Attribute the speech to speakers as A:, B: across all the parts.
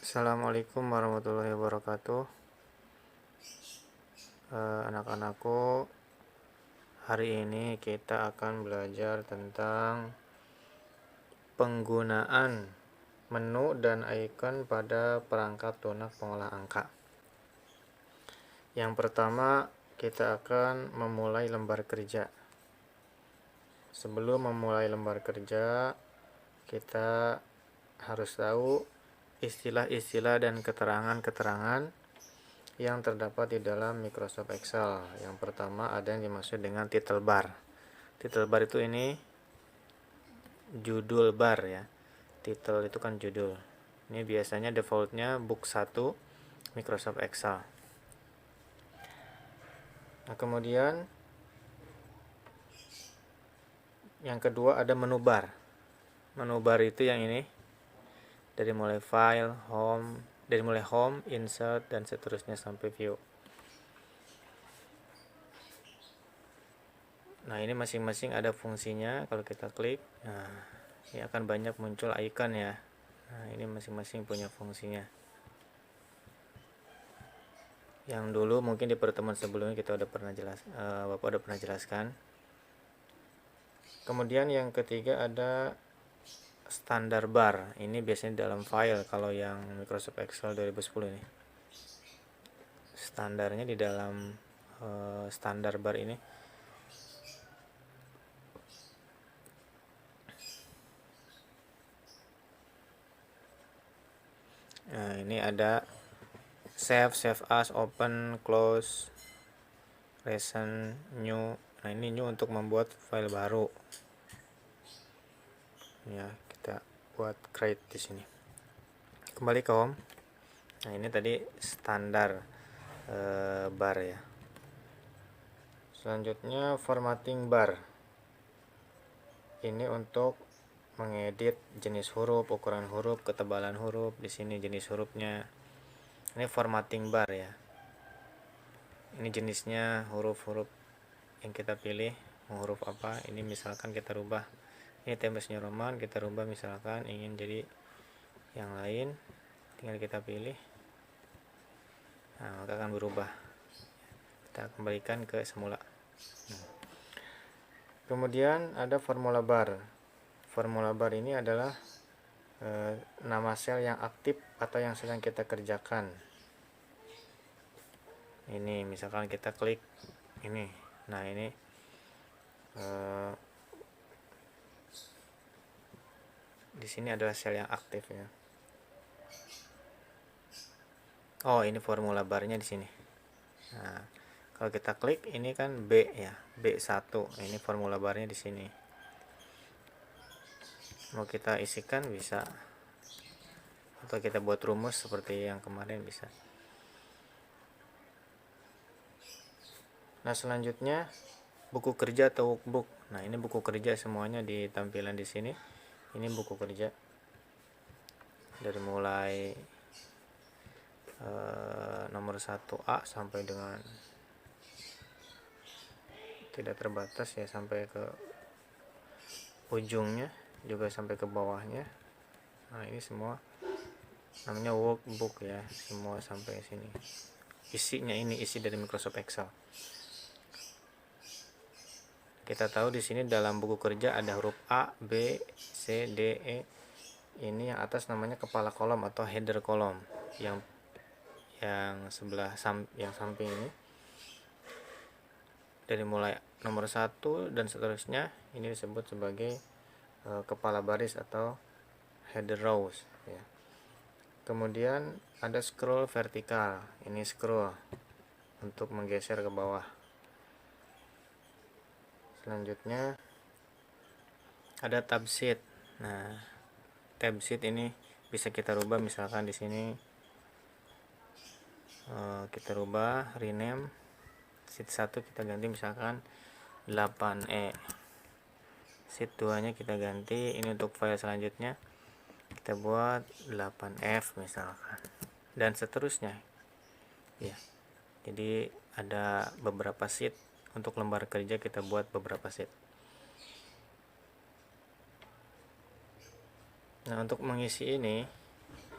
A: Assalamualaikum warahmatullahi wabarakatuh. Anak-anakku, hari ini kita akan belajar tentang penggunaan menu dan icon pada perangkat lunak pengolah angka. Yang pertama, kita akan memulai lembar kerja. Sebelum memulai lembar kerja, kita harus tahu istilah-istilah dan keterangan-keterangan yang terdapat di dalam Microsoft Excel. Yang pertama ada yang dimaksud dengan title bar. Title bar itu ini judul bar ya. Title itu kan judul. Ini biasanya defaultnya book 1 Microsoft Excel. Nah, kemudian yang kedua ada menu bar. Menu bar itu yang ini. Dari mulai file, home, insert, dan seterusnya sampai view. Nah, ini masing-masing ada fungsinya. Kalau kita klik, nah, ini akan banyak muncul icon ya. Nah, ini masing-masing punya fungsinya. Yang dulu mungkin di pertemuan sebelumnya kita udah pernah Bapak udah pernah jelaskan. Kemudian yang ketiga ada standar bar. Ini biasanya dalam file kalau yang Microsoft Excel 2010 ini. Standarnya di dalam standar bar ini. Nah, ini ada save as, open, close, recent, new. Nah, ini new untuk membuat file baru. Ya, kita buat create di sini. Kembali ke home. Nah, ini tadi standar bar ya. Selanjutnya formatting bar. Ini untuk mengedit jenis huruf, ukuran huruf, ketebalan huruf. Di sini jenis hurufnya. Ini formatting bar ya. Ini jenisnya huruf-huruf yang kita pilih. Mau huruf apa? Ini misalkan kita rubah. Ini Times New Roman, kita rubah misalkan ingin jadi yang lain, tinggal kita pilih. Nah, maka akan berubah. Kita kembalikan ke semula. Kemudian ada formula bar. Formula bar ini adalah nama sel yang aktif atau yang sedang kita kerjakan. Ini misalkan kita klik ini. Nah, ini di sini adalah sel yang aktif ya. Oh, ini formula barnya di sini. Nah, kalau kita klik ini kan B ya, B1. Ini formula barnya di sini. Mau kita isikan bisa, atau kita buat rumus seperti yang kemarin bisa. Nah, selanjutnya buku kerja atau workbook. Nah, ini buku kerja semuanya di tampilan di sini. Ini buku kerja. Dari mulai nomor 1A sampai dengan tidak terbatas ya, sampai ke ujungnya, juga sampai ke bawahnya. Nah, ini semua namanya workbook ya, semua sampai sini. Isinya ini isi dari Microsoft Excel. Kita tahu di sini dalam buku kerja ada huruf A, B, C, D, E. Ini yang atas namanya kepala kolom atau header kolom. Yang sebelah yang samping ini dari mulai nomor 1 dan seterusnya ini disebut sebagai kepala baris atau header rows ya. Kemudian ada scroll vertikal. Ini scroll untuk menggeser ke bawah. Selanjutnya ada tab sheet. Nah, tab sheet ini bisa kita rubah, misalkan di sini kita rubah, rename sheet 1 kita ganti misalkan 8E. Sheet 2 nya kita ganti, ini untuk file selanjutnya kita buat 8F misalkan, dan seterusnya ya. Jadi ada beberapa sheet. Untuk lembar kerja kita buat beberapa sheet. Nah, untuk mengisi ini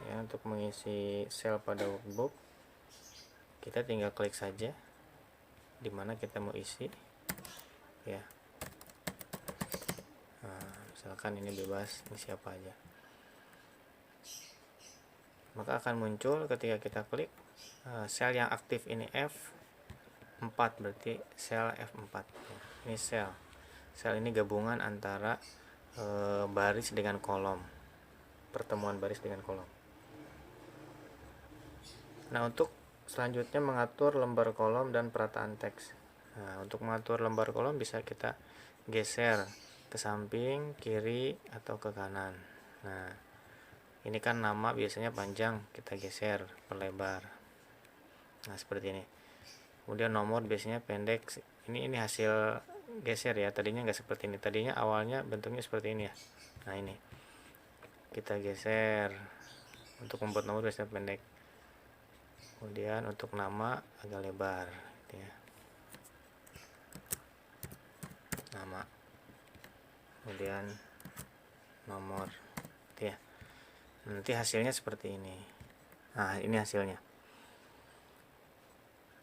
A: ya. Untuk mengisi sel pada workbook, kita tinggal klik saja di mana kita mau isi ya. Nah, misalkan ini bebas, ini siapa aja, maka akan muncul ketika kita klik sel yang aktif ini F4, berarti sel F4. Ini sel ini gabungan antara baris dengan kolom, pertemuan baris dengan kolom. Nah, untuk selanjutnya mengatur lembar kolom dan perataan teks. Nah, untuk mengatur lembar kolom bisa kita geser ke samping, kiri, atau ke kanan. Nah, ini kan nama biasanya panjang, kita geser perlebar. Nah, seperti ini. Kemudian nomor biasanya pendek. Ini hasil geser ya, tadinya nggak seperti ini, tadinya awalnya bentuknya seperti ini ya. Nah, ini kita geser untuk membuat nomor biasanya pendek, kemudian untuk nama agak lebar gitu ya, nama, kemudian nomor gitu ya. Nanti hasilnya seperti ini. Nah, ini hasilnya.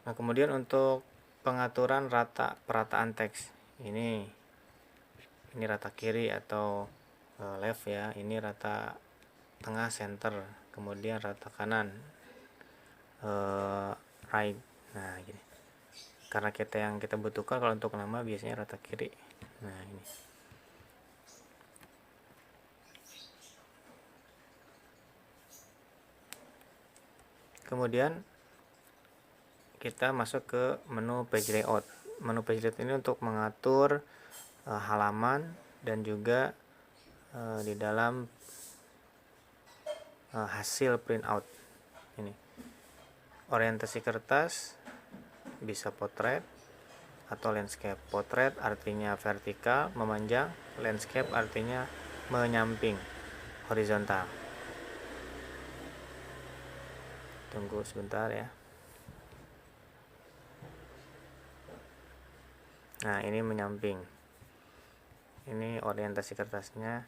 A: Nah, kemudian untuk pengaturan perataan teks, ini rata kiri atau left ya, ini rata tengah center, kemudian rata kanan right. Nah, gini. Karena kita butuhkan kalau untuk nama biasanya rata kiri. Nah, ini. Kemudian kita masuk ke menu page layout. Menu page layout ini untuk mengatur halaman dan juga di dalam hasil printout. Ini orientasi kertas bisa potret atau landscape. Potret artinya vertikal, memanjang. Landscape artinya menyamping, horizontal. Tunggu sebentar ya. Nah, ini menyamping. Ini orientasi kertasnya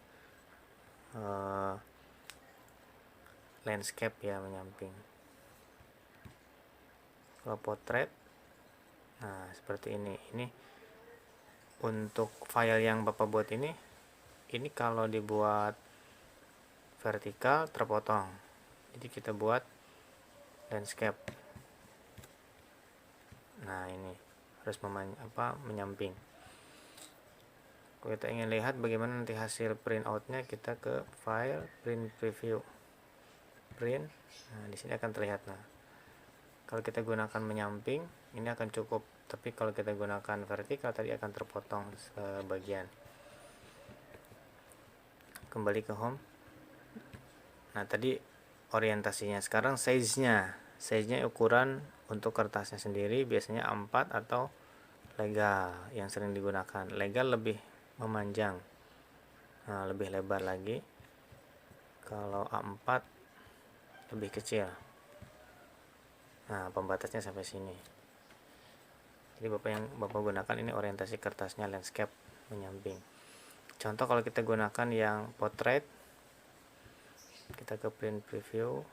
A: landscape ya, menyamping. Kalau potret, nah seperti ini. Ini untuk file yang Bapak buat ini kalau dibuat vertikal terpotong. Jadi kita buat landscape. Nah, ini harus menyamping. Kalau kita ingin lihat bagaimana nanti hasil printoutnya, kita ke file, print preview, print. Nah, di sini akan terlihat. Nah, kalau kita gunakan menyamping, ini akan cukup. Tapi kalau kita gunakan vertikal, tadi akan terpotong sebagian. Kembali ke home. Nah, tadi orientasinya. Sekarang size-nya ukuran untuk kertasnya sendiri biasanya A4 atau legal yang sering digunakan. Legal lebih memanjang, nah, lebih lebar lagi. Kalau A4 lebih kecil. Nah, pembatasnya sampai sini. Jadi Bapak gunakan ini orientasi kertasnya landscape, menyamping. Contoh kalau kita gunakan yang portrait, kita ke print preview.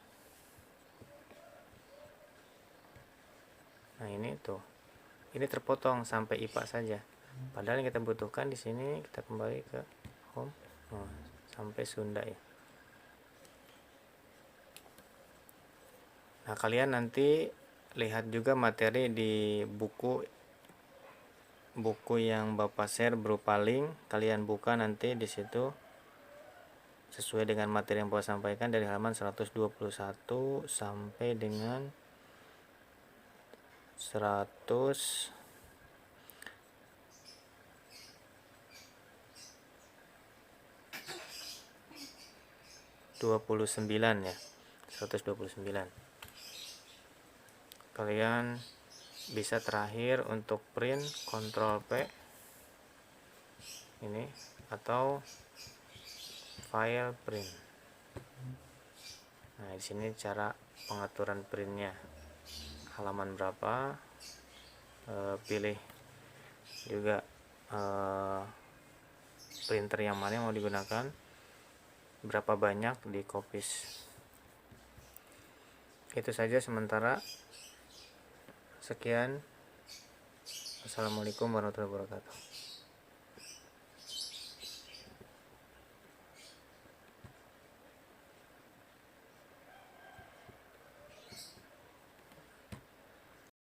A: Nah, ini tuh. Ini terpotong sampai IPA saja. Padahal yang kita butuhkan di sini, kita kembali ke home, sampai Sunda ya. Nah, kalian nanti lihat juga materi di buku yang Bapak share berupa link. Kalian buka nanti di situ sesuai dengan materi yang Bapak sampaikan dari halaman 121 sampai dengan 129 ya, 129. Kalian bisa terakhir untuk print, Ctrl P ini, atau file print. Nah, di sini cara pengaturan printnya, halaman berapa, pilih juga printer yang mana yang mau digunakan, berapa banyak, di copies. Itu saja sementara. Sekian. Assalamualaikum warahmatullahi wabarakatuh.